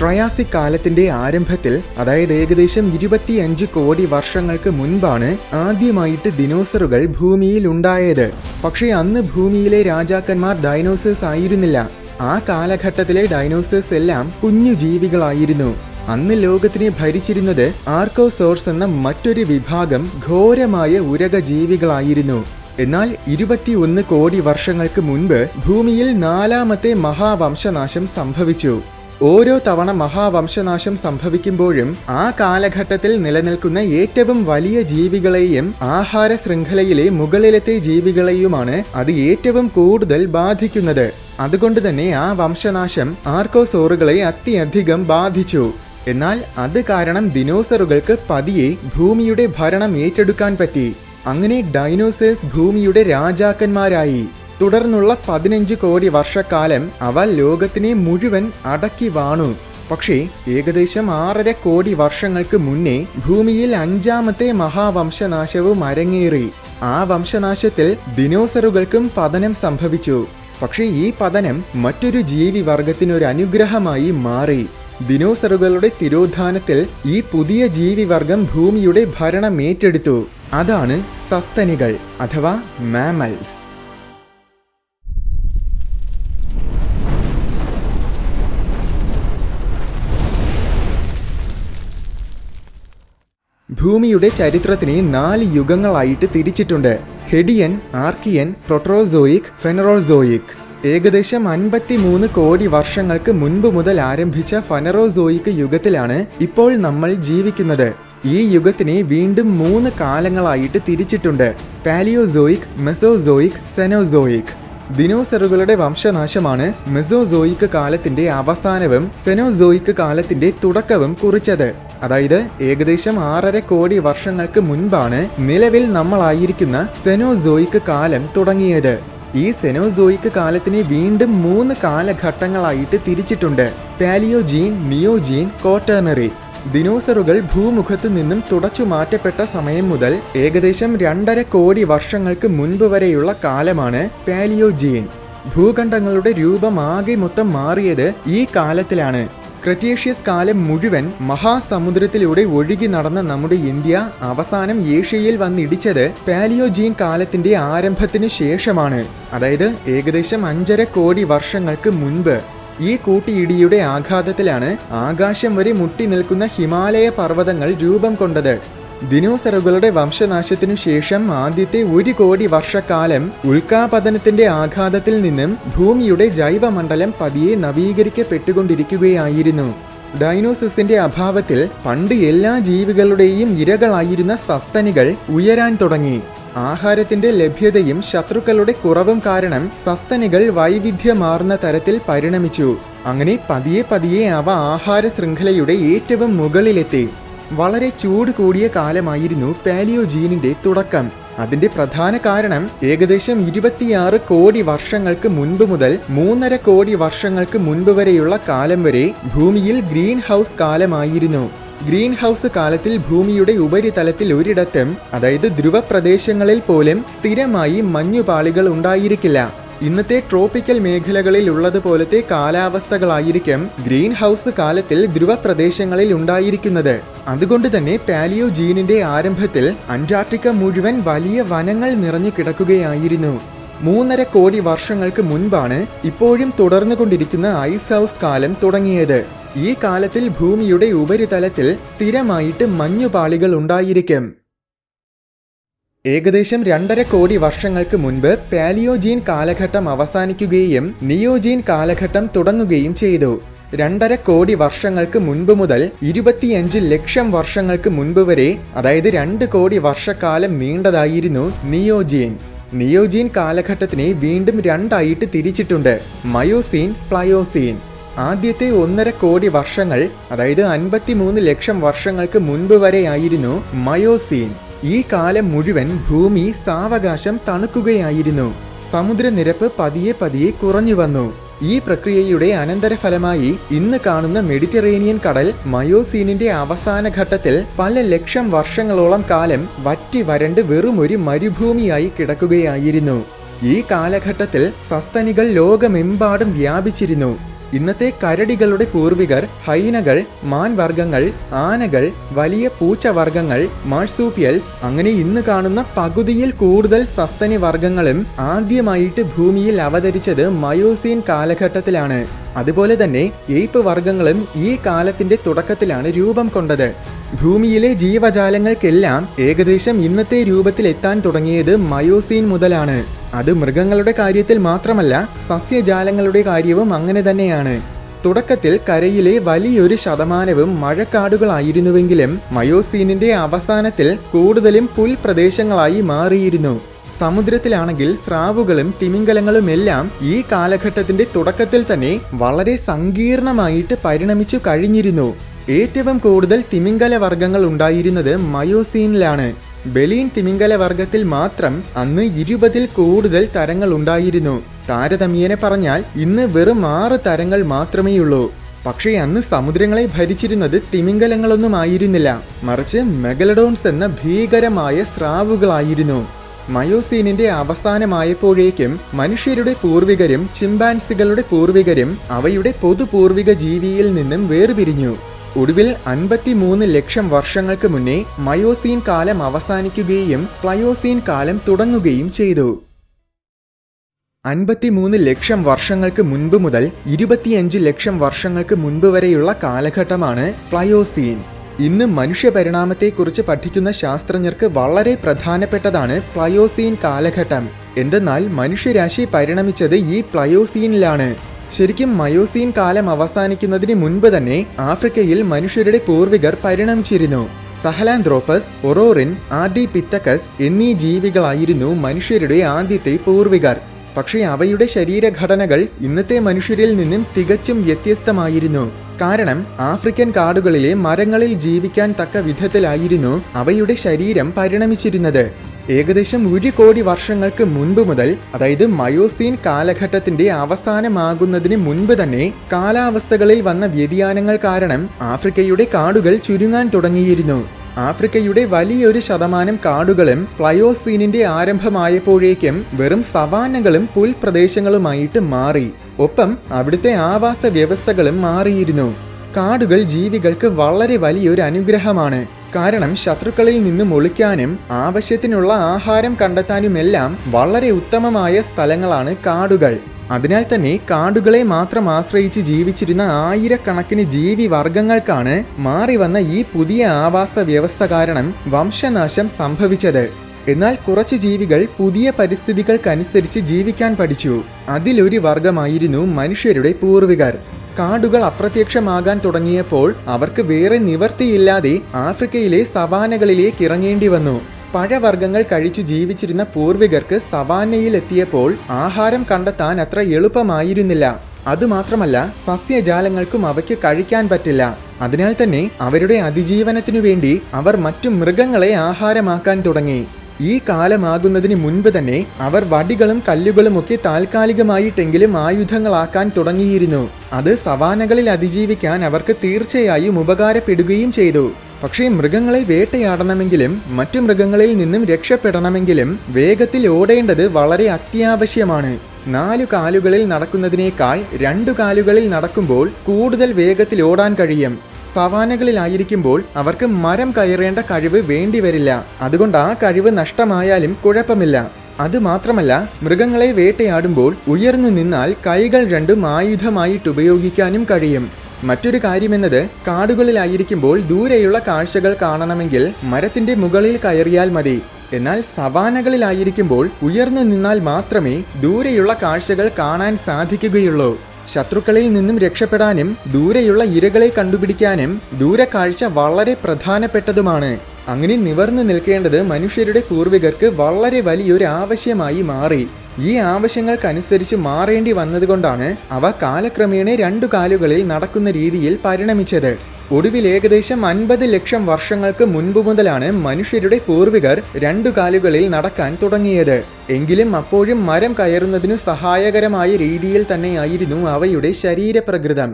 Triassic കാലത്തിന്റെ ആരംഭത്തിൽ, അതായത് ഏകദേശം 25 കോടി വർഷങ്ങൾക്ക് മുൻപാണ് ആദ്യമായിട്ട് ദിനോസറുകൾ ഭൂമിയിൽ ഉണ്ടായത്. പക്ഷേ അന്ന് ഭൂമിയിലെ രാജാക്കന്മാർ ഡൈനോസേഴ്സ് ആയിരുന്നില്ല. ആ കാലഘട്ടത്തിലെ ഡൈനോസേഴ്സ് എല്ലാം കുഞ്ഞു ജീവികളായിരുന്നു. അന്ന് ലോകത്തിനെ ഭരിച്ചിരുന്നത് ആർക്കോസോർസ് എന്ന മറ്റൊരു വിഭാഗം ഘോരമായ ഉരക ജീവികളായിരുന്നു. എന്നാൽ 21 കോടി വർഷങ്ങൾക്ക് മുൻപ് ഭൂമിയിൽ 4ാമത്തെ മഹാവംശനാശം സംഭവിച്ചു. ഓരോ തവണ മഹാവംശനാശം സംഭവിക്കുമ്പോഴും ആ കാലഘട്ടത്തിൽ നിലനിൽക്കുന്ന ഏറ്റവും വലിയ ജീവികളെയും ആഹാര ശൃംഖലയിലെ മുകളിലത്തെ ജീവികളെയുമാണ് അത് ഏറ്റവും കൂടുതൽ ബാധിക്കുന്നത്. അതുകൊണ്ട് തന്നെ ആ വംശനാശം ആർക്കോസോറുകളെ അത്യധികം ബാധിച്ചു. എന്നാൽ അത് കാരണം ദിനോസറുകൾക്ക് പതിയെ ഭൂമിയുടെ ഭരണം ഏറ്റെടുക്കാൻ പറ്റി. അങ്ങനെ ഡൈനോസേഴ്സ് ഭൂമിയുടെ രാജാക്കന്മാരായി. തുടർന്നുള്ള 15 കോടി വർഷക്കാലം അവ ലോകത്തിനെ മുഴുവൻ അടക്കി വാണു. പക്ഷേ ഏകദേശം 6.5 കോടി വർഷങ്ങൾക്ക് മുന്നേ ഭൂമിയിൽ 5ാമത്തെ മഹാവംശനാശവും അരങ്ങേറി. ആ വംശനാശത്തിൽ ദിനോസറുകൾക്കും പതനം സംഭവിച്ചു. പക്ഷേ ഈ പതനം മറ്റൊരു ജീവിവർഗത്തിനൊരു അനുഗ്രഹമായി മാറി. ദിനോസറുകളുടെ തിരോധാനത്തിൽ ഈ പുതിയ ജീവിവർഗം ഭൂമിയുടെ ഭരണം ഏറ്റെടുത്തു. അതാണ് സസ്തനികൾ അഥവാ മാമൽസ്. ഭൂമിയുടെ ചരിത്രത്തിനെ 4 യുഗങ്ങളായിട്ട് തിരിച്ചിട്ടുണ്ട്. ഹെഡിയൻ, ആർക്കിയൻ, പ്രൊട്രോസോയിക്, ഫെനറോസോയിക്. ഏകദേശം 53 കോടി വർഷങ്ങൾക്ക് മുൻപ് മുതൽ ആരംഭിച്ച ഫെനറോസോയിക് യുഗത്തിലാണ് ഇപ്പോൾ നമ്മൾ ജീവിക്കുന്നത്. ഈ യുഗത്തിനെ വീണ്ടും 3 കാലങ്ങളായിട്ട് തിരിച്ചിട്ടുണ്ട്: പാലിയോസോയിക്, മെസോസോയിക്, സെനോസോയിക്. ദിനോസറുകളുടെ വംശനാശമാണ് മെസോസോയിക് കാലത്തിന്റെ അവസാനവും സെനോസോയിക് കാലത്തിന്റെ തുടക്കവും കുറിച്ചത്. അതായത് ഏകദേശം 6.5 കോടി വർഷങ്ങൾക്ക് മുൻപാണ് നിലവിൽ നമ്മളായിരിക്കുന്ന സെനോസോയിക് കാലം തുടങ്ങിയത്. ഈ സെനോസോയിക് കാലത്തിനെ വീണ്ടും 3 കാലഘട്ടങ്ങളായിട്ട് തിരിച്ചിട്ടുണ്ട്: പാലിയോജീൻ, നിയോജീൻ, ക്വാട്ടർണറി. ദിനോസറുകൾ ഭൂമുഖത്തു നിന്നും തുടച്ചു മാറ്റപ്പെട്ട സമയം മുതൽ ഏകദേശം 2.5 കോടി വർഷങ്ങൾക്ക് മുൻപ് വരെയുള്ള കാലമാണ് പാലിയോജീൻ. ഭൂഖണ്ഡങ്ങളുടെ രൂപം ആകെ മൊത്തം മാറിയത് ഈ കാലത്തിലാണ്. ക്രെറ്റേഷ്യസ് കാലം മുഴുവൻ മഹാസമുദ്രത്തിലൂടെ ഒഴുകി നടന്ന നമ്മുടെ ഇന്ത്യ അവസാനം ഏഷ്യയിൽ വന്നിടിച്ചത് പാലിയോജീൻ കാലത്തിന്റെ ആരംഭത്തിനു ശേഷമാണ്. അതായത് ഏകദേശം 5.5 കോടി വർഷങ്ങൾക്ക് മുൻപ്. ഈ കൂട്ടിയിടിയുടെ ആഘാതത്തിലാണ് ആകാശം വരെ മുട്ടി നിൽക്കുന്ന ഹിമാലയ പർവ്വതങ്ങൾ രൂപം കൊണ്ടത്. ദിനോസറുകളുടെ വംശനാശത്തിനു ശേഷം ആദ്യത്തെ 1 കോടി വർഷക്കാലം ഉൽക്കാപതനത്തിന്റെ ആഘാതത്തിൽ നിന്നും ഭൂമിയുടെ ജൈവമണ്ഡലം പതിയെ നവീകരിക്കപ്പെട്ടുകൊണ്ടിരിക്കുകയായിരുന്നു. ഡൈനോസസിന്റെ അഭാവത്തിൽ പണ്ട് എല്ലാ ജീവികളുടെയും ഇരകളായിരുന്ന സസ്തനികൾ ഉയരാൻ തുടങ്ങി. ആഹാരത്തിന്റെ ലഭ്യതയും ശത്രുക്കളുടെ കുറവും കാരണം സസ്തനികൾ വൈവിധ്യമാർന്ന തരത്തിൽ പരിണമിച്ചു. അങ്ങനെ പതിയെ അവ ആഹാര ശൃംഖലയുടെ ഏറ്റവും മുകളിലെത്തി. വളരെ ചൂട് കൂടിയ കാലമായിരുന്നു പാലിയോജീനിന്റെ തുടക്കം. അതിന്റെ പ്രധാന കാരണം ഏകദേശം 26 കോടി വർഷങ്ങൾക്ക് മുൻപ് മുതൽ 3.5 കോടി വർഷങ്ങൾക്ക് മുൻപ് വരെയുള്ള കാലം വരെ ഭൂമിയിൽ ഗ്രീൻ ഹൗസ് കാലമായിരുന്നു. ഗ്രീൻ ഹൗസ് കാലത്തിൽ ഭൂമിയുടെ ഉപരിതലത്തിൽ ഒരിടത്തും, അതായത് ധ്രുവപ്രദേശങ്ങളിൽ പോലും സ്ഥിരമായി മഞ്ഞുപാളികൾ ഉണ്ടായിരിക്കില്ല. ഇന്നത്തെ ട്രോപ്പിക്കൽ മേഖലകളിൽ ഉള്ളതുപോലത്തെ കാലാവസ്ഥകളായിരിക്കും ഗ്രീൻ ഹൗസ് കാലത്തിൽ ധ്രുവപ്രദേശങ്ങളിൽ ഉണ്ടായിരിക്കുന്നത്. അതുകൊണ്ട് തന്നെ പാലിയോജീനിന്റെ ആരംഭത്തിൽ അന്റാർട്ടിക്ക മുഴുവൻ വലിയ വനങ്ങൾ നിറഞ്ഞു കിടക്കുകയായിരുന്നു. 3.5 കോടി വർഷങ്ങൾക്ക് മുൻപാണ് ഇപ്പോഴും തുടർന്നുകൊണ്ടിരിക്കുന്ന ഐസ് ഹൗസ് കാലം തുടങ്ങിയത്. ഈ കാലത്തിൽ ഭൂമിയുടെ ഉപരിതലത്തിൽ സ്ഥിരമായിട്ട് മഞ്ഞുപാളികൾ ഉണ്ടായിരിക്കും. ഏകദേശം 2.5 കോടി വർഷങ്ങൾക്ക് മുൻപ് പാലിയോജീൻ കാലഘട്ടം അവസാനിക്കുകയും നിയോജീൻ കാലഘട്ടം തുടങ്ങുകയും ചെയ്തു. 2.5 കോടി വർഷങ്ങൾക്ക് മുൻപ് മുതൽ 25 ലക്ഷം വർഷങ്ങൾക്ക് മുൻപ് വരെ, അതായത് 2 കോടി വർഷക്കാലം നീണ്ടതായിരുന്നു നിയോജീൻ. നിയോജീൻ കാലഘട്ടത്തിനെ വീണ്ടും 2 ആയിട്ട് തിരിച്ചിട്ടുണ്ട്: മയോസീൻ, പ്ലയോസീൻ. ആദ്യത്തെ 1.5 കോടി വർഷങ്ങൾ, അതായത് 53 ലക്ഷം വർഷങ്ങൾക്ക് മുൻപ് വരെയായിരുന്നു മയോസീൻ. ഈ കാലം മുഴുവൻ ഭൂമി സാവകാശം തണുക്കുകയായിരുന്നു. സമുദ്രനിരപ്പ് പതിയെ കുറഞ്ഞു വന്നു. ഈ പ്രക്രിയയുടെ അനന്തരഫലമായി ഇന്ന് കാണുന്ന മെഡിറ്ററേനിയൻ കടൽ മയോസീനിന്റെ അവസാന ഘട്ടത്തിൽ പല ലക്ഷം വർഷങ്ങളോളം കാലം വറ്റി വരണ്ട് വെറുമൊരു മരുഭൂമിയായി കിടക്കുകയായിരുന്നു. ഈ കാലഘട്ടത്തിൽ സസ്തനികൾ ലോകമെമ്പാടും വ്യാപിച്ചിരുന്നു. ഇന്നത്തെ കരടികളുടെ പൂർവികർ ഹൈനകൾ, മാൻവർഗ്ഗങ്ങൾ, ആനകൾ, വലിയ പൂച്ചവർഗ്ഗങ്ങൾ, മാർസൂപ്പിയൽസ്, അങ്ങനെ ഇന്ന് കാണുന്ന പകുതിയിൽ കൂടുതൽ സസ്തനി വർഗ്ഗങ്ങളും ആദ്യമായിട്ട് ഭൂമിയിൽ അവതരിച്ചത് മയോസീൻ കാലഘട്ടത്തിലാണ്. അതുപോലെ തന്നെ ഏപ്പ് വർഗ്ഗങ്ങളും ഈ കാലത്തിന്റെ തുടക്കത്തിലാണ് രൂപം കൊണ്ടത്. ഭൂമിയിലെ ജീവജാലങ്ങൾക്കെല്ലാം ഏകദേശം ഇന്നത്തെ രൂപത്തിൽ എത്താൻ തുടങ്ങിയത് മയോസീൻ മുതലാണ്. അത് മൃഗങ്ങളുടെ കാര്യത്തിൽ മാത്രമല്ല, സസ്യജാലങ്ങളുടെ കാര്യവും അങ്ങനെ തന്നെയാണ്. തുടക്കത്തിൽ കരയിലെ വലിയൊരു ശതമാനവും മഴക്കാടുകളായിരുന്നുവെങ്കിലും മയോസീനിന്റെ അവസാനത്തിൽ കൂടുതലും പുൽപ്രദേശങ്ങളായി മാറിയിരുന്നു. സമുദ്രത്തിലാണെങ്കിൽ സ്രാവുകളും തിമിംഗലങ്ങളുമെല്ലാം ഈ കാലഘട്ടത്തിന്റെ തുടക്കത്തിൽ തന്നെ വളരെ സങ്കീർണമായിട്ട് പരിണമിച്ചു കഴിഞ്ഞിരുന്നു. ഏറ്റവും കൂടുതൽ തിമിംഗല വർഗ്ഗങ്ങൾ ഉണ്ടായിരുന്നത് മയോസീനിലാണ്. ബലീൻ തിമിംഗല വർഗത്തിൽ മാത്രം അന്ന് 20-ൽ കൂടുതൽ തരങ്ങൾ ഉണ്ടായിരുന്നു. താരതമ്യേന പറഞ്ഞാൽ ഇന്ന് വെറും 6 തരങ്ങൾ മാത്രമേയുള്ളൂ. പക്ഷേ അന്ന് സമുദ്രങ്ങളെ ഭരിച്ചിരുന്നത് തിമിംഗലങ്ങളൊന്നും ആയിരുന്നില്ല, മറിച്ച് മെഗലഡോൺസ് എന്ന ഭീകരമായ സ്രാവുകളായിരുന്നു. മയോസീനിന്റെ അവസാനമായപ്പോഴേക്കും മനുഷ്യരുടെ പൂർവികരും ചിമ്പാൻസികളുടെ പൂർവികരും അവയുടെ പൊതുപൂർവിക ജീവിയിൽ നിന്നും വേർപിരിഞ്ഞു. ഒടുവിൽ 53 ലക്ഷം വർഷങ്ങൾക്ക് മുന്നേ മയോസീൻ കാലം അവസാനിക്കുകയും പ്ലയോസീൻ കാലം തുടങ്ങുകയും ചെയ്തു. 53 ലക്ഷം വർഷങ്ങൾക്ക് മുൻപ് മുതൽ 25 ലക്ഷം വർഷങ്ങൾക്ക് മുൻപ് വരെയുള്ള കാലഘട്ടമാണ് പ്ലയോസീൻ. ഇന്ന് മനുഷ്യപരിണാമത്തെക്കുറിച്ച് പഠിക്കുന്ന ശാസ്ത്രജ്ഞർക്ക് വളരെ പ്രധാനപ്പെട്ടതാണ് പ്ലയോസീൻ കാലഘട്ടം. എന്തെന്നാൽ മനുഷ്യരാശി പരിണമിച്ചത് ഈ പ്ലയോസീനിലാണ്. ശരിക്കും മയോസീൻ കാലം അവസാനിക്കുന്നതിന് മുൻപ് തന്നെ ആഫ്രിക്കയിൽ മനുഷ്യരുടെ പൂർവികർ പരിണമിച്ചിരുന്നു. സഹലാന്ത്രോപ്പസ്, ഒറോറിൻ, ആർഡിപിത്തക്കസ് എന്നീ ജീവികളായിരുന്നു മനുഷ്യരുടെ ആദ്യത്തെ പൂർവികർ. പക്ഷേ അവയുടെ ശരീരഘടനകൾ ഇന്നത്തെ മനുഷ്യരിൽ നിന്നും തികച്ചും വ്യത്യസ്തമായിരുന്നു. കാരണം ആഫ്രിക്കൻ കാടുകളിലെ മരങ്ങളിൽ ജീവിക്കാൻ തക്ക വിധത്തിലായിരുന്നു അവയുടെ ശരീരം പരിണമിച്ചിരുന്നത്. ഏകദേശം 1 കോടി വർഷങ്ങൾക്ക് മുൻപ് മുതൽ, അതായത് മയോസീൻ കാലഘട്ടത്തിന്റെ അവസാനമാകുന്നതിന് മുൻപ് തന്നെ കാലാവസ്ഥകളിൽ വന്ന വ്യതിയാനങ്ങൾ കാരണം ആഫ്രിക്കയുടെ കാടുകൾ ചുരുങ്ങാൻ തുടങ്ങിയിരുന്നു. ആഫ്രിക്കയുടെ വലിയൊരു ശതമാനം കാടുകളും പ്ലയോസീനിന്റെ ആരംഭമായപ്പോഴേക്കും വെറും സവാനകളും പുൽപ്രദേശങ്ങളുമായിട്ട് മാറി. ഒപ്പം അവിടുത്തെ ആവാസ വ്യവസ്ഥകളും മാറിയിരുന്നു. കാടുകൾ ജീവികൾക്ക് വളരെ വലിയൊരു അനുഗ്രഹമാണ്. കാരണം ശത്രുക്കളിൽ നിന്നും ഒളിക്കാനും ആവശ്യത്തിനുള്ള ആഹാരം കണ്ടെത്താനുമെല്ലാം വളരെ ഉത്തമമായ സ്ഥലങ്ങളാണ് കാടുകൾ. അതിനാൽ തന്നെ കാടുകളെ മാത്രം ആശ്രയിച്ച് ജീവിച്ചിരുന്ന ആയിരക്കണക്കിന് ജീവി വർഗങ്ങൾക്കാണ് മാറി വന്ന ഈ പുതിയ ആവാസ വ്യവസ്ഥ കാരണം വംശനാശം സംഭവിച്ചത്. എന്നാൽ കുറച്ച് ജീവികൾ പുതിയ പരിസ്ഥിതികൾക്കനുസരിച്ച് ജീവിക്കാൻ പഠിച്ചു. അതിലൊരു വർഗമായിരുന്നു മനുഷ്യരുടെ പൂർവികർ. കാടുകൾ അപ്രത്യക്ഷമാകാൻ തുടങ്ങിയപ്പോൾ അവർക്ക് വേറെ നിവർത്തിയില്ലാതെ ആഫ്രിക്കയിലെ സവാനകളിലേക്ക് ഇറങ്ങേണ്ടി വന്നു. പഴവർഗ്ഗങ്ങൾ കഴിച്ചു ജീവിച്ചിരുന്ന പൂർവികർക്ക് സവാനയിലെത്തിയപ്പോൾ ആഹാരം കണ്ടെത്താൻ അത്ര എളുപ്പമായിരുന്നില്ല. അതുമാത്രമല്ല, സസ്യജാലങ്ങൾക്കും അവയ്ക്ക് കഴിക്കാൻ പറ്റില്ല. അതിനാൽ തന്നെ അവരുടെ അതിജീവനത്തിനു വേണ്ടി അവർ മറ്റു മൃഗങ്ങളെ ആഹാരമാക്കാൻ തുടങ്ങി. ഈ കാലമാകുന്നതിന് മുൻപ് തന്നെ അവർ വടികളും കല്ലുകളുമൊക്കെ താൽക്കാലികമായിട്ടെങ്കിലും ആയുധങ്ങളാക്കാൻ തുടങ്ങിയിരുന്നു. അത് സവാനകളിൽ അതിജീവിക്കാൻ അവർക്ക് തീർച്ചയായും ഉപകാരപ്പെടുകയും ചെയ്തു. പക്ഷേ മൃഗങ്ങളെ വേട്ടയാടണമെങ്കിലും മറ്റു മൃഗങ്ങളിൽ നിന്നും രക്ഷപ്പെടണമെങ്കിലും വേഗത്തിൽ ഓടേണ്ടത് വളരെ അത്യാവശ്യമാണ്. 4 കാലുകളിൽ നടക്കുന്നതിനേക്കാൾ 2 കാലുകളിൽ നടക്കുമ്പോൾ കൂടുതൽ വേഗത്തിൽ ഓടാൻ കഴിയും. സവാനകളിലായിരിക്കുമ്പോൾ അവർക്ക് മരം കയറേണ്ട കഴിവ് വേണ്ടിവരില്ല. അതുകൊണ്ട് ആ കഴിവ് നഷ്ടമായാലും കുഴപ്പമില്ല. അതുമാത്രമല്ല, മൃഗങ്ങളെ വേട്ടയാടുമ്പോൾ ഉയർന്നു നിന്നാൽ കൈകൾ രണ്ടും ആയുധമായിട്ട് ഉപയോഗിക്കാനും കഴിയും. മറ്റൊരു കാര്യമെന്നത്, കാടുകളിലായിരിക്കുമ്പോൾ ദൂരെയുള്ള കാഴ്ചകൾ കാണണമെങ്കിൽ മരത്തിന്റെ മുകളിൽ കയറിയാൽ മതി. എന്നാൽ സവാനകളിലായിരിക്കുമ്പോൾ ഉയർന്നു നിന്നാൽ മാത്രമേ ദൂരെയുള്ള കാഴ്ചകൾ കാണാൻ സാധിക്കുകയുള്ളൂ. ശത്രുക്കളിൽ നിന്നും രക്ഷപ്പെടാനും ദൂരെയുള്ള ഇരകളെ കണ്ടുപിടിക്കാനും ദൂരക്കാഴ്ച വളരെ പ്രധാനപ്പെട്ടതുമാണ്. അങ്ങനെ നിവർന്നു നിൽക്കേണ്ടത് മനുഷ്യരുടെ പൂർവികർക്ക് വളരെ വലിയൊരു ആവശ്യമായി മാറി. ഈ ആവശ്യങ്ങൾക്കനുസരിച്ച് മാറേണ്ടി വന്നതുകൊണ്ടാണ് അവ കാലക്രമേണ 2 കാലുകളിൽ നടക്കുന്ന രീതിയിൽ പരിണമിച്ചത്. ഒടുവിൽ ഏകദേശം 50 ലക്ഷം വർഷങ്ങൾക്ക് മുൻപ് മുതലാണ് മനുഷ്യരുടെ പൂർവികർ 2 കാലുകളിൽ നടക്കാൻ തുടങ്ങിയത്. എങ്കിലും അപ്പോഴും മരം കയറുന്നതിനു സഹായകരമായ രീതിയിൽ തന്നെയായിരുന്നു അവയുടെ ശരീരപ്രകൃതം.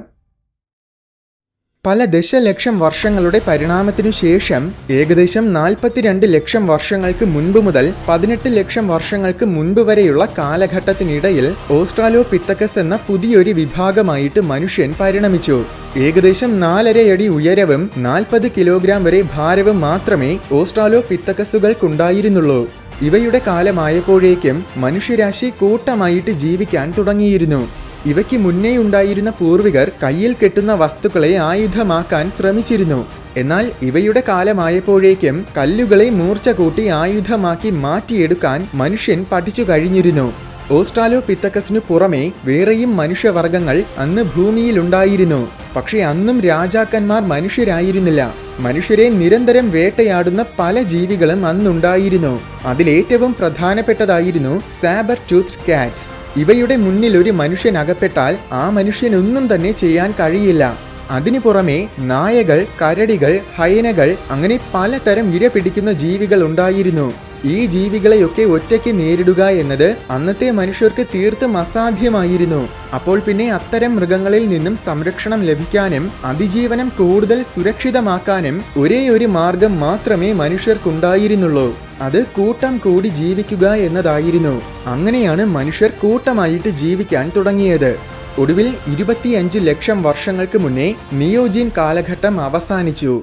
പല ദശലക്ഷം വർഷങ്ങളുടെ പരിണാമത്തിനു ശേഷം ഏകദേശം 42 ലക്ഷം വർഷങ്ങൾക്ക് മുൻപ് മുതൽ 18 ലക്ഷം വർഷങ്ങൾക്ക് മുൻപ് വരെയുള്ള കാലഘട്ടത്തിനിടയിൽ ഓസ്ട്രാലോപിത്തക്കസ് എന്ന പുതിയൊരു വിഭാഗമായിട്ട് മനുഷ്യൻ പരിണമിച്ചു. ഏകദേശം 4.5 അടി ഉയരവും 40 കിലോഗ്രാം വരെ ഭാരവും മാത്രമേ ഓസ്ട്രാലോപിത്തക്കസുകൾക്കുണ്ടായിരുന്നുള്ളൂ. ഇവയുടെ കാലമായപ്പോഴേക്കും മനുഷ്യരാശി കൂട്ടമായിട്ട് ജീവിക്കാൻ തുടങ്ങിയിരുന്നു. ഇവയ്ക്ക് മുന്നേ ഉണ്ടായിരുന്ന പൂർവികർ കയ്യിൽ കെട്ടുന്ന വസ്തുക്കളെ ആയുധമാക്കാൻ ശ്രമിച്ചിരുന്നു. എന്നാൽ ഇവയുടെ കാലമായപ്പോഴേക്കും കല്ലുകളെ മൂർച്ച കൂട്ടി ആയുധമാക്കി മാറ്റിയെടുക്കാൻ മനുഷ്യൻ പഠിച്ചു കഴിഞ്ഞിരുന്നു. ഓസ്ട്രാലോപിത്തക്കസിനു പുറമെ വേറെയും മനുഷ്യവർഗങ്ങൾ അന്ന് ഭൂമിയിലുണ്ടായിരുന്നു. പക്ഷെ അന്നും രാജാക്കന്മാർ മനുഷ്യരായിരുന്നില്ല. മനുഷ്യരെ നിരന്തരം വേട്ടയാടുന്ന പല ജീവികളും അന്നുണ്ടായിരുന്നു. അതിലേറ്റവും പ്രധാനപ്പെട്ടതായിരുന്നു സാബർ ടൂത്ത് കാറ്റ്സ്. ഇവയുടെ മുന്നിൽ ഒരു മനുഷ്യൻ അകപ്പെട്ടാൽ ആ മനുഷ്യനൊന്നും തന്നെ ചെയ്യാൻ കഴിയില്ല. അതിനു പുറമെ നായകൾ, കരടികൾ, ഹൈനകൾ അങ്ങനെ പലതരം ഇര പിടിക്കുന്ന ജീവികൾ ഉണ്ടായിരുന്നു. ഈ ജീവികളെയൊക്കെ ഒറ്റയ്ക്ക് നേരിടുക എന്നത് അന്നത്തെ മനുഷ്യർക്ക് തീർത്തും അസാധ്യമായിരുന്നു. അപ്പോൾ പിന്നെ അത്തരം മൃഗങ്ങളിൽ നിന്നും സംരക്ഷണം ലഭിക്കാനും അതിജീവനം കൂടുതൽ സുരക്ഷിതമാക്കാനും ഒരേ ഒരു മാർഗം മാത്രമേ മനുഷ്യർക്കുണ്ടായിരുന്നുള്ളൂ. അത് കൂട്ടം കൂടി ജീവിക്കുക എന്നതായിരുന്നു. അങ്ങനെയാണ് മനുഷ്യർ കൂട്ടമായിട്ട് ജീവിക്കാൻ തുടങ്ങിയത്. ഒടുവിൽ 25 ലക്ഷം വർഷങ്ങൾക്ക് മുന്നേ നിയോജീൻ കാലഘട്ടം അവസാനിച്ചു.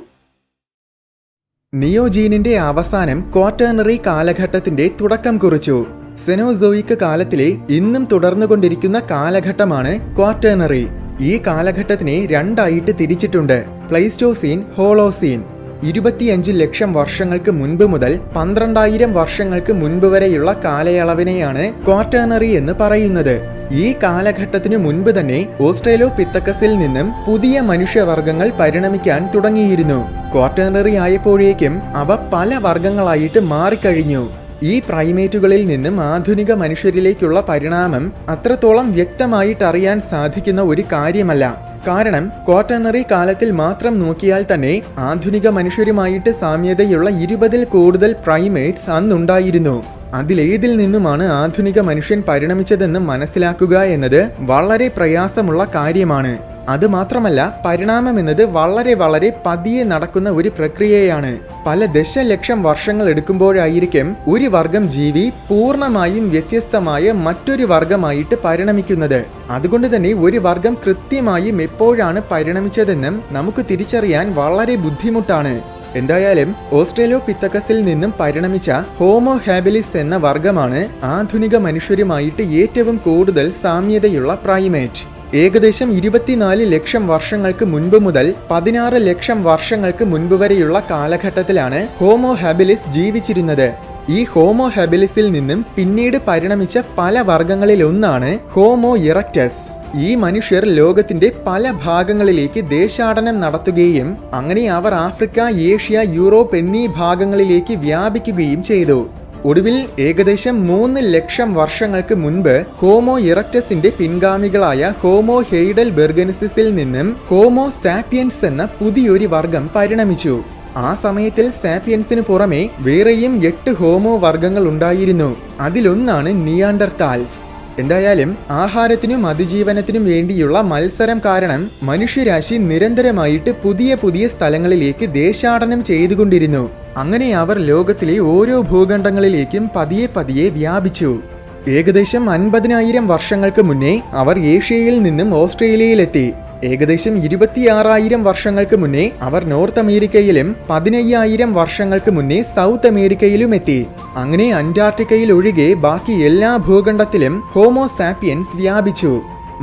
നിയോജീനിന്റെ അവസാനം ക്വാറ്റേണറി കാലഘട്ടത്തിന്റെ തുടക്കം കുറിച്ചു. സെനോസോയിക് കാലത്തിലെ ഇന്നും തുടർന്നുകൊണ്ടിരിക്കുന്ന കാലഘട്ടമാണ് ക്വാറ്റേണറി. ഈ കാലഘട്ടത്തിനെ രണ്ടായിട്ട് തിരിച്ചിട്ടുണ്ട്: പ്ലൈസ്റ്റോസീൻ, ഹോളോസീൻ. 25 ലക്ഷം വർഷങ്ങൾക്ക് മുൻപ് മുതൽ 12,000 വർഷങ്ങൾക്ക് മുൻപ് വരെയുള്ള കാലയളവിനെയാണ് ക്വാറ്റേണറി എന്ന് പറയുന്നത്. ഈ കാലഘട്ടത്തിനു മുൻപ് തന്നെ ഓസ്ട്രേലോപിത്തക്കസിൽ നിന്നും പുതിയ മനുഷ്യവർഗങ്ങൾ പരിണമിക്കാൻ തുടങ്ങിയിരുന്നു. ക്വാറ്റേണറി ആയപ്പോഴേക്കും അവ പല വർഗങ്ങളായിട്ട് മാറിക്കഴിഞ്ഞു. ഈ പ്രൈമേറ്റുകളിൽ നിന്നും ആധുനിക മനുഷ്യരിലേക്കുള്ള പരിണാമം അത്രത്തോളം വ്യക്തമായിട്ടറിയാൻ സാധിക്കുന്ന ഒരു കാര്യമല്ല. കാരണം ക്വാറ്റേണറി കാലത്തിൽ മാത്രം നോക്കിയാൽ തന്നെ ആധുനിക മനുഷ്യരുമായിട്ട് സാമ്യതയുള്ള 20-ൽ കൂടുതൽ പ്രൈമേറ്റ്സ് അന്നുണ്ടായിരുന്നു. അതിലേതിൽ നിന്നുമാണ് ആധുനിക മനുഷ്യൻ പരിണമിച്ചതെന്ന് മനസ്സിലാക്കുക എന്നത് വളരെ പ്രയാസമുള്ള കാര്യമാണ്. അതുമാത്രമല്ല, പരിണാമം എന്നത് വളരെ പതിയെ നടക്കുന്ന ഒരു പ്രക്രിയയാണ്. പല ദശലക്ഷം വർഷങ്ങൾ എടുക്കുമ്പോഴായിരിക്കും ഒരു വർഗം ജീവി പൂർണ്ണമായും വ്യത്യസ്തമായ മറ്റൊരു വർഗമായിട്ട് പരിണമിക്കുന്നത്. അതുകൊണ്ട് തന്നെ ഒരു വർഗം കൃത്യമായും എപ്പോഴാണ് പരിണമിച്ചതെന്നും നമുക്ക് തിരിച്ചറിയാൻ വളരെ ബുദ്ധിമുട്ടാണ്. എന്തായാലും ഓസ്ട്രേലോപിത്തക്കസിൽ നിന്നും പരിണമിച്ച ഹോമോ ഹാബിലിസ് എന്ന വർഗമാണ് ആധുനിക മനുഷ്യരുമായിട്ട് ഏറ്റവും കൂടുതൽ സാമ്യതയുള്ള പ്രൈമേറ്റ്. ഏകദേശം 24 ലക്ഷം വർഷങ്ങൾക്ക് മുൻപ് മുതൽ 16 ലക്ഷം വർഷങ്ങൾക്ക് മുൻപ് വരെയുള്ള കാലഘട്ടത്തിലാണ് ഹോമോ ഹാബിലിസ് ജീവിച്ചിരുന്നത്. ഈ ഹോമോ ഹാബിലിസിൽ നിന്നും പിന്നീട് പരിണമിച്ച പല വർഗങ്ങളിലൊന്നാണ് ഹോമോ ഇറക്ടസ്. ഈ മനുഷ്യർ ലോകത്തിന്റെ പല ഭാഗങ്ങളിലേക്ക് ദേശാടനം നടത്തുകയും അങ്ങനെ അവർ ആഫ്രിക്ക, ഏഷ്യ, യൂറോപ്പ് എന്നീ ഭാഗങ്ങളിലേക്ക് വ്യാപിക്കുകയും ചെയ്തു. ഒടുവിൽ ഏകദേശം 3 ലക്ഷം വർഷങ്ങൾക്ക് മുൻപ് ഹോമോ ഇറക്ടസിന്റെ പിൻഗാമികളായ ഹോമോ ഹെയ്ഡൽബെർഗൻസിസിൽ നിന്നും ഹോമോ സാപ്പിയൻസ് എന്ന പുതിയൊരു വർഗം പരിണമിച്ചു. ആ സമയത്തിൽ സാപ്പിയൻസിന് പുറമെ വേറെയും 8 ഹോമോ വർഗങ്ങൾ ഉണ്ടായിരുന്നു. അതിലൊന്നാണ് നിയാണ്ടർതാൽസ്. എന്തായാലും ആഹാരത്തിനും അതിജീവനത്തിനും വേണ്ടിയുള്ള മത്സരം കാരണം മനുഷ്യരാശി നിരന്തരമായിട്ട് പുതിയ സ്ഥലങ്ങളിലേക്ക് ദേശാടനം ചെയ്തുകൊണ്ടിരുന്നു. അങ്ങനെ അവർ ലോകത്തിലെ ഓരോ ഭൂഖണ്ഡങ്ങളിലേക്കും പതിയെ വ്യാപിച്ചു. ഏകദേശം 50,000 വർഷങ്ങൾക്ക് മുന്നേ അവർ ഏഷ്യയിൽ നിന്നും ഓസ്ട്രേലിയയിലെത്തി. ഏകദേശം 26,000 വർഷങ്ങൾക്ക് മുന്നേ അവർ നോർത്ത് അമേരിക്കയിലും 15,000 വർഷങ്ങൾക്ക് മുന്നേ സൗത്ത് അമേരിക്കയിലും എത്തി. അങ്ങനെ അന്റാർട്ടിക്കയിൽ ഒഴികെ ബാക്കി എല്ലാ ഭൂഖണ്ഡത്തിലും ഹോമോ സാപ്പിയൻസ് വ്യാപിച്ചു.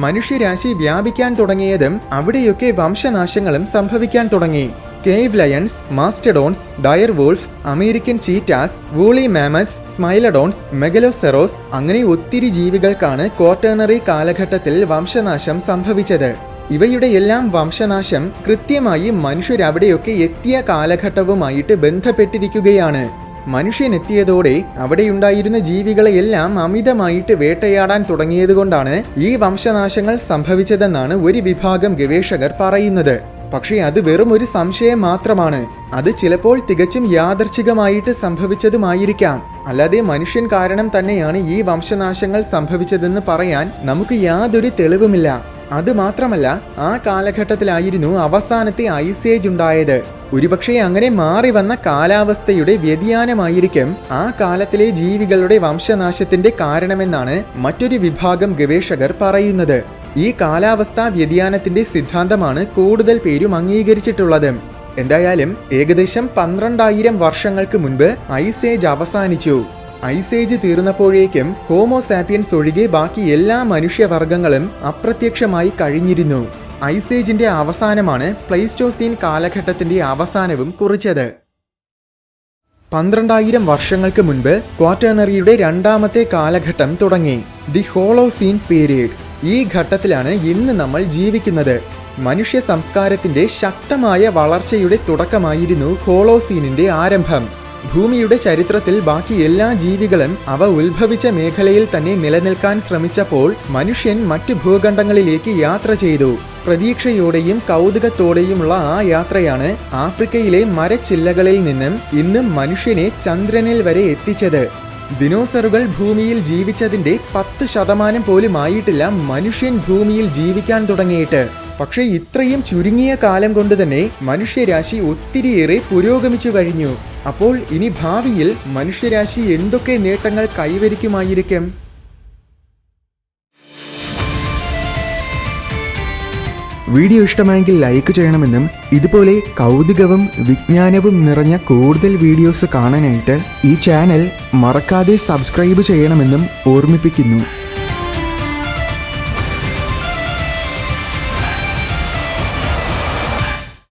മനുഷ്യരാശി വ്യാപിക്കാൻ തുടങ്ങിയതും അവിടെയൊക്കെ വംശനാശങ്ങളും സംഭവിക്കാൻ തുടങ്ങി. Cave lions, mastodons, dire wolfs, American cheetahs, woolly mammoths, smilodons, megaloceros അങ്ങനെ ഒത്തിരി ജീവികൾക്കാണ് ക്വാറ്റേണറി കാലഘട്ടത്തിൽ വംശനാശം സംഭവിച്ചത്. ഇവയുടെ എല്ലാം വംശനാശം കൃത്യമായി മനുഷ്യരവിടെയൊക്കെ എത്തിയ കാലഘട്ടവുമായിട്ട് ബന്ധപ്പെട്ടിരിക്കുകയാണ്. മനുഷ്യനെത്തിയതോടെ അവിടെയുണ്ടായിരുന്ന ജീവികളെയെല്ലാം അമിതമായിട്ട് വേട്ടയാടാൻ തുടങ്ങിയതുകൊണ്ടാണ് ഈ വംശനാശങ്ങൾ സംഭവിച്ചതെന്നാണ് ഒരു വിഭാഗം ഗവേഷകർ പറയുന്നത്. പക്ഷേ അത് വെറും ഒരു സംശയം മാത്രമാണ്. അത് ചിലപ്പോൾ തികച്ചും യാദർച്ഛികമായിട്ട് സംഭവിച്ചതുമായിരിക്കാം. അല്ലാതെ മനുഷ്യൻ കാരണം തന്നെയാണ് ഈ വംശനാശങ്ങൾ സംഭവിച്ചതെന്ന് പറയാൻ നമുക്ക് യാതൊരു തെളിവുമില്ല. അതുമാത്രമല്ല, ആ കാലഘട്ടത്തിലായിരുന്നു അവസാനത്തെ ഐസ് ഏജ് ഉണ്ടായത്. ഒരുപക്ഷെ അങ്ങനെ മാറി വന്ന കാലാവസ്ഥയുടെ വ്യതിയാനമായിരിക്കും ആ കാലത്തിലെ ജീവികളുടെ വംശനാശത്തിന്റെ കാരണമെന്നാണ് മറ്റൊരു വിഭാഗം ഗവേഷകർ പറയുന്നത്. ഈ കാലാവസ്ഥാ വ്യതിയാനത്തിന്റെ സിദ്ധാന്തമാണ് കൂടുതൽ പേരും അംഗീകരിച്ചിട്ടുള്ളത്. എന്തായാലും ഏകദേശം 12,000 വർഷങ്ങൾക്ക് മുൻപ് ഐസ് ഏജ് അവസാനിച്ചു. ഐസ് ഏജ് തീർന്നപ്പോഴേക്കും ഹോമോസാപ്പിയൻസ് ഒഴികെ ബാക്കി എല്ലാ മനുഷ്യവർഗങ്ങളും അപ്രത്യക്ഷമായി കഴിഞ്ഞിരുന്നു. ഐസ് ഏജിന്റെ അവസാനമാണ് പ്ലൈസ്റ്റോസീൻ കാലഘട്ടത്തിന്റെ അവസാനവും കുറിച്ചത്. 12,000 വർഷങ്ങൾക്ക് മുൻപ് ക്വാറ്റേണറിയുടെ രണ്ടാമത്തെ കാലഘട്ടം തുടങ്ങി, ദി ഹോളോസീൻ പീരീഡ്. ഈ ഘട്ടത്തിലാണ് ഇന്ന് നമ്മൾ ജീവിക്കുന്നത്. മനുഷ്യ സംസ്കാരത്തിന്റെ ശക്തമായ വളർച്ചയുടെ തുടക്കമായിരുന്നു ഹോളോസീനിന്റെ ആരംഭം. ഭൂമിയുടെ ചരിത്രത്തിൽ ബാക്കി എല്ലാ ജീവികളും അവ ഉത്ഭവിച്ച മേഖലയിൽ തന്നെ നിലനിൽക്കാൻ ശ്രമിച്ചപ്പോൾ മനുഷ്യൻ മറ്റ് ഭൂഖണ്ഡങ്ങളിലേക്ക് യാത്ര ചെയ്തു. പ്രതീക്ഷയോടെയും കൗതുകത്തോടെയുമുള്ള ആ യാത്രയാണ് ആഫ്രിക്കയിലെ മരച്ചില്ലകളിൽ നിന്നും ഇന്നും മനുഷ്യനെ ചന്ദ്രനിൽ വരെ എത്തിച്ചത്. ദിനോസറുകൾ ഭൂമിയിൽ ജീവിച്ചതിന്റെ 10% പോലും ആയിട്ടില്ല മനുഷ്യൻ ഭൂമിയിൽ ജീവിക്കാൻ തുടങ്ങിയിട്ട്. പക്ഷേ ഇത്രയും ചുരുങ്ങിയ കാലം കൊണ്ട് തന്നെ മനുഷ്യരാശി ഒത്തിരിയേറെ പുരോഗമിച്ചു കഴിഞ്ഞു. അപ്പോൾ ഇനി ഭാവിയിൽ മനുഷ്യരാശി എന്തൊക്കെ നേട്ടങ്ങൾ കൈവരിക്കുമായിരിക്കും? വീഡിയോ ഇഷ്ടമായെങ്കിൽ ലൈക്ക് ചെയ്യണമെന്നും ഇതുപോലെ കൗതുകവും വിജ്ഞാനവും നിറഞ്ഞ കൂടുതൽ വീഡിയോസ് കാണാനായിട്ട് ഈ ചാനൽ മറക്കാതെ സബ്സ്ക്രൈബ് ചെയ്യണമെന്നും ഓർമ്മിപ്പിക്കുന്നു.